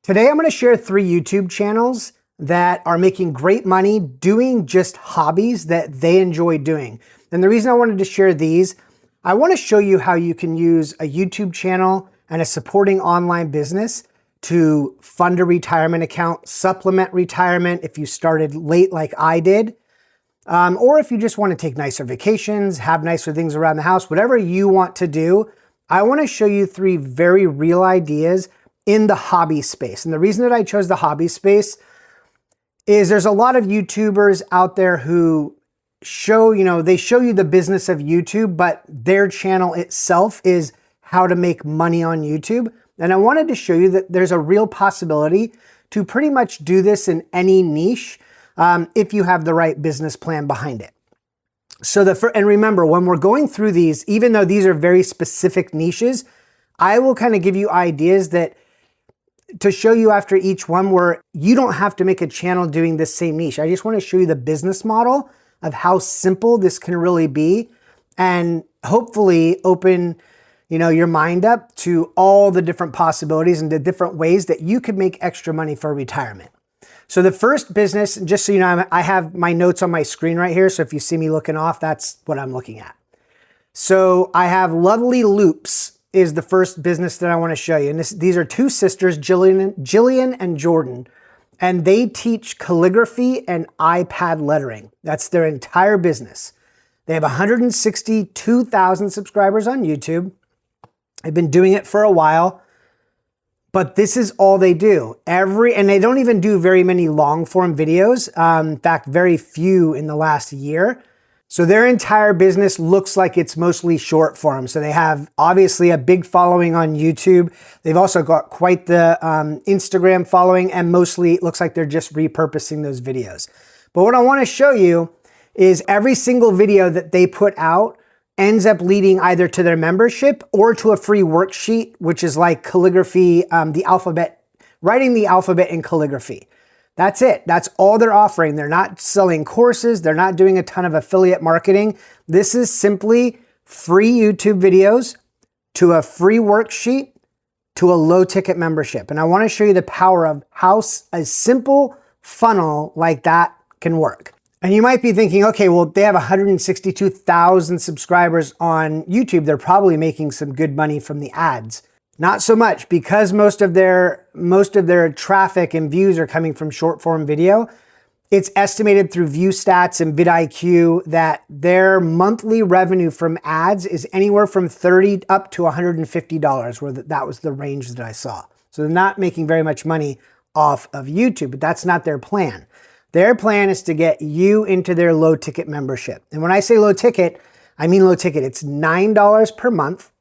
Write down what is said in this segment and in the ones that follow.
Today, I'm going to share 3 YouTube channels that are making great money doing just hobbies that they enjoy doing. And the reason I wanted to share these, I want to show you how you can use a YouTube channel and a supporting online business to fund a retirement account, supplement retirement if you started late like I did, or if you just want to take nicer vacations, have nicer things around the house, whatever you want to do. I want to show you 3 very real ideas in the hobby space. And the reason that I chose the hobby space is there's a lot of YouTubers out there who show, they show you the business of YouTube, but their channel itself is how to make money on YouTube. And I wanted to show you that there's a real possibility to pretty much do this in any niche if you have the right business plan behind it. And remember, when we're going through these, even though these are very specific niches, I will kind of give you ideas that to show you after each one where you don't have to make a channel doing this same niche. I just want to show you the business model of how simple this can really be and hopefully open, your mind up to all the different possibilities and the different ways that you could make extra money for retirement. So the first business, just so you know, I have my notes on my screen right here. So if you see me looking off, that's what I'm looking at. So I have Lovely Loops is the first business that I want to show you. And these are 2 sisters, Jillian and Jordan, and they teach calligraphy and iPad lettering. That's their entire business. They have 162,000 subscribers on YouTube. They've been doing it for a while, but this is all they do. And they don't even do very many long form videos. In fact, very few in the last year. So their entire business looks like it's mostly short form. So they have obviously a big following on YouTube. They've also got quite the Instagram following, and mostly it looks like they're just repurposing those videos. But what I want to show you is every single video that they put out ends up leading either to their membership or to a free worksheet, which is like calligraphy, the alphabet, writing the alphabet in calligraphy. That's it. That's all they're offering. They're not selling courses. They're not doing a ton of affiliate marketing. This is simply free YouTube videos to a free worksheet to a low ticket membership. And I want to show you the power of how a simple funnel like that can work. And you might be thinking, okay, well, they have 162,000 subscribers on YouTube. They're probably making some good money from the ads. Not so much, because most of their traffic and views are coming from short form video. It's estimated through View Stats and vidIQ that their monthly revenue from ads is anywhere from $30 up to $150, where that was the range that I saw. So they're not making very much money off of YouTube, but that's not their plan. Their plan is to get you into their low ticket membership. And when I say low ticket, I mean low ticket. It's $9 per month.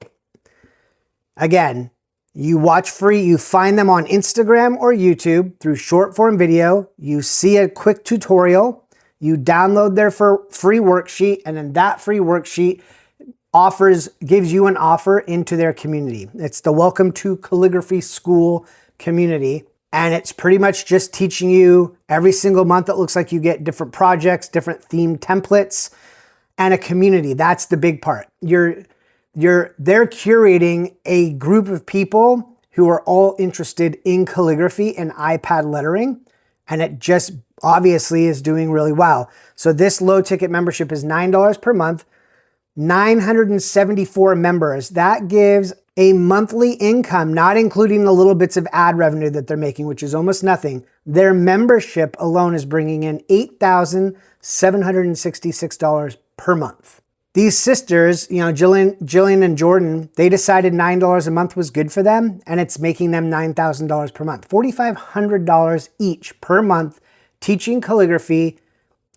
Again, you watch free, you find them on Instagram or YouTube through short form video, you see a quick tutorial, you download their free worksheet, and then that free worksheet gives you an offer into their community. It's the Welcome to Calligraphy School community. And it's pretty much just teaching you every single month. It looks like you get different projects, different theme templates, and a community. That's the big part. They're curating a group of people who are all interested in calligraphy and iPad lettering, and it just obviously is doing really well. So this low ticket membership is $9 per month, 974 members. That gives a monthly income, not including the little bits of ad revenue that they're making, which is almost nothing. Their membership alone is bringing in $8,766 per month. These sisters, Jillian and Jordan, they decided $9 a month was good for them, and it's making them $9,000 per month, $4,500 each per month, teaching calligraphy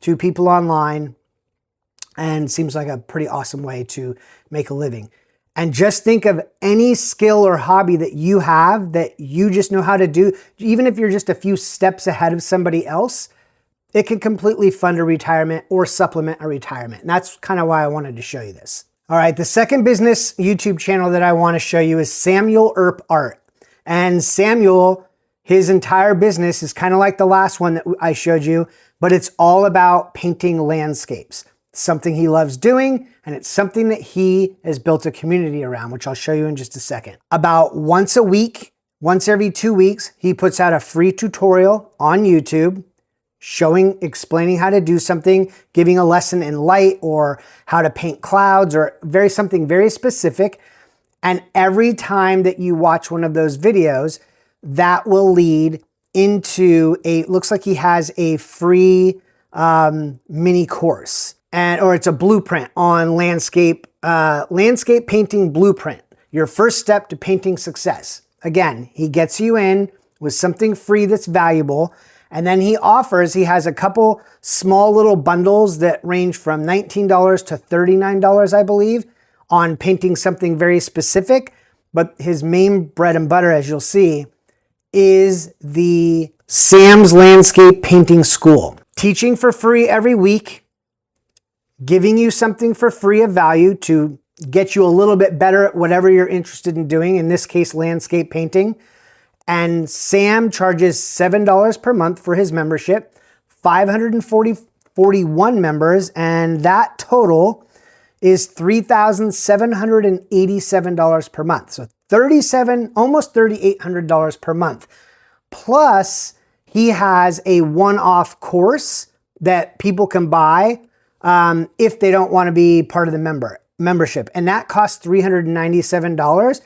to people online, and seems like a pretty awesome way to make a living. And just think of any skill or hobby that you have that you just know how to do, even if you're just a few steps ahead of somebody else, it can completely fund a retirement or supplement a retirement. And that's kind of why I wanted to show you this. All right, the second business YouTube channel that I want to show you is Samuel Earp Art. And Samuel, his entire business is kind of like the last one that I showed you, but it's all about painting landscapes. Something he loves doing, and it's something that he has built a community around, which I'll show you in just a second. About once a week, Once every 2 weeks, he puts out a free tutorial on YouTube explaining how to do something, giving a lesson in light or how to paint clouds or something very specific. And every time that you watch one of those videos, that will lead into looks like he has a free mini course or it's a blueprint on landscape painting blueprint, your first step to painting success. Again, he gets you in with something free that's valuable. And then he has a couple small little bundles that range from $19 to $39, I believe, on painting something very specific. But his main bread and butter, as you'll see, is the Sam's Landscape Painting School. Teaching for free every week, giving you something for free of value to get you a little bit better at whatever you're interested in doing, in this case, landscape painting. And Sam charges $7 per month for his membership, 541 members, and that total is $3,787 per month. So almost $3,800 per month. Plus, he has a one-off course that people can buy if they don't want to be part of the membership. And that costs $397.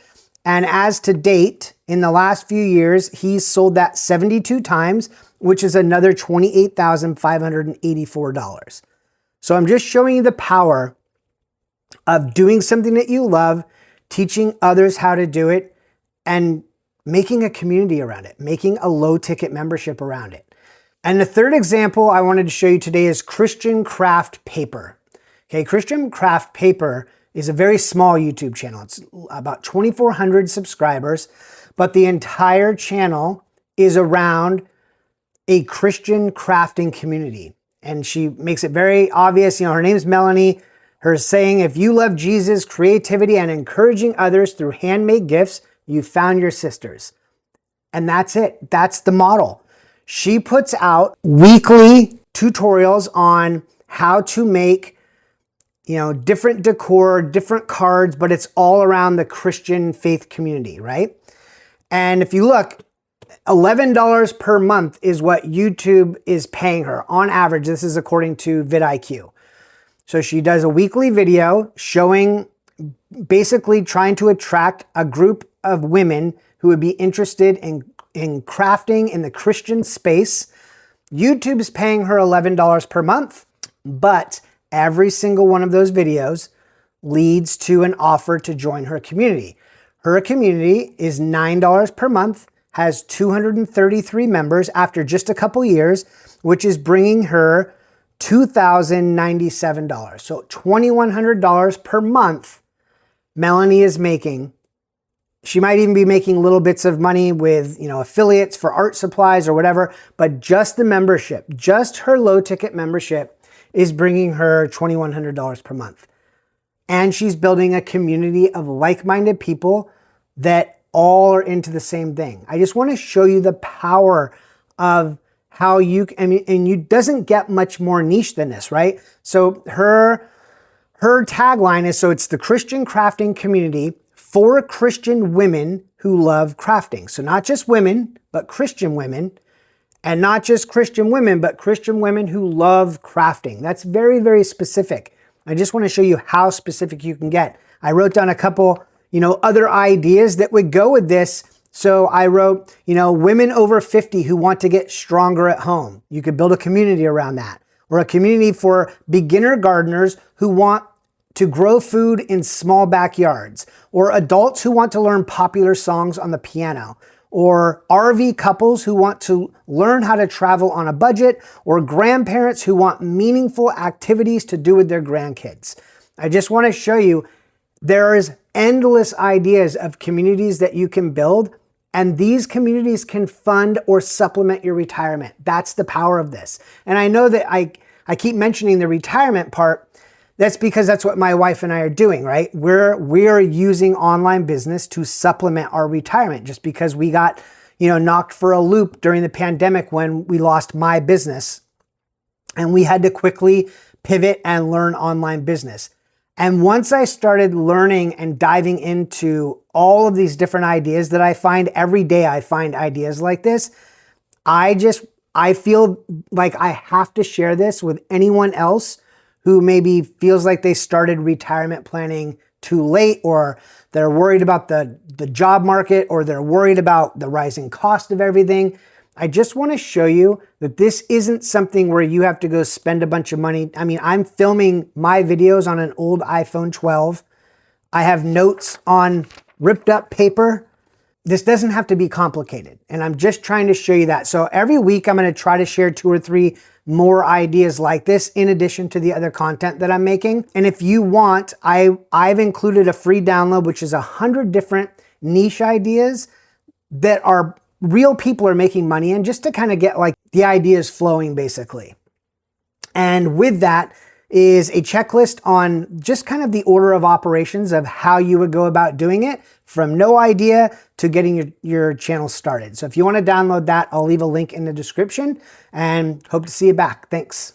And as to date, in the last few years, he's sold that 72 times, which is another $28,584. So I'm just showing you the power of doing something that you love, teaching others how to do it, and making a community around it, making a low-ticket membership around it. And the third example I wanted to show you today is Christian Craft Paper. Okay, Christian Craft Paper is a very small YouTube channel. It's about 2,400 subscribers, but the entire channel is around a Christian crafting community. And she makes it very obvious. Her name's Melanie. Her saying, if you love Jesus, creativity, and encouraging others through handmade gifts, you found your sisters. And that's it. That's the model. She puts out weekly tutorials on how to make, different decor, different cards, but it's all around the Christian faith community, right? And if you look, $11 per month is what YouTube is paying her on average. This is according to vidIQ. So she does a weekly video showing, basically trying to attract a group of women who would be interested in crafting in the Christian space. YouTube's paying her $11 per month, but every single one of those videos leads to an offer to join her community. Her community is $9 per month, has 233 members after just a couple years, which is bringing her $2,097. So $2,100 per month Melanie is making. She might even be making little bits of money with, affiliates for art supplies or whatever, but just the membership, just her low ticket membership is bringing her $2,100 per month. And she's building a community of like-minded people that all are into the same thing. I just want to show you the power of how and you doesn't get much more niche than this, right? So her tagline is, so it's the Christian crafting community for Christian women who love crafting. So not just women, but Christian women, and not just Christian women, but Christian women who love crafting. That's very, very specific. I just want to show you how specific you can get. I wrote down a couple, other ideas that would go with this. So I wrote, women over 50 who want to get stronger at home. You could build a community around that. Or a community for beginner gardeners who want to grow food in small backyards, or adults who want to learn popular songs on the piano, or RV couples who want to learn how to travel on a budget, or grandparents who want meaningful activities to do with their grandkids. I just want to show you there's endless ideas of communities that you can build, and these communities can fund or supplement your retirement. That's the power of this. And I know that I keep mentioning the retirement part. That's because that's what my wife and I are doing, right? We're using online business to supplement our retirement, just because we got, knocked for a loop during the pandemic when we lost my business and we had to quickly pivot and learn online business. And once I started learning and diving into all of these different ideas that I find every day, I find ideas like this. I feel like I have to share this with anyone else who maybe feels like they started retirement planning too late, or they're worried about the job market, or they're worried about the rising cost of everything. I just want to show you that this isn't something where you have to go spend a bunch of money. I mean, I'm filming my videos on an old iPhone 12. I have notes on ripped up paper. This doesn't have to be complicated, and I'm just trying to show you that. So every week I'm going to try to share 2 or 3 more ideas like this in addition to the other content that I'm making. And if you want, I've included a free download, which is 100 different niche ideas that are real people are making money in, just to kind of get like the ideas flowing basically. And with that is a checklist on just kind of the order of operations of how you would go about doing it from no idea to getting your channel started. So if you want to download that, I'll leave a link in the description and hope to see you back. Thanks.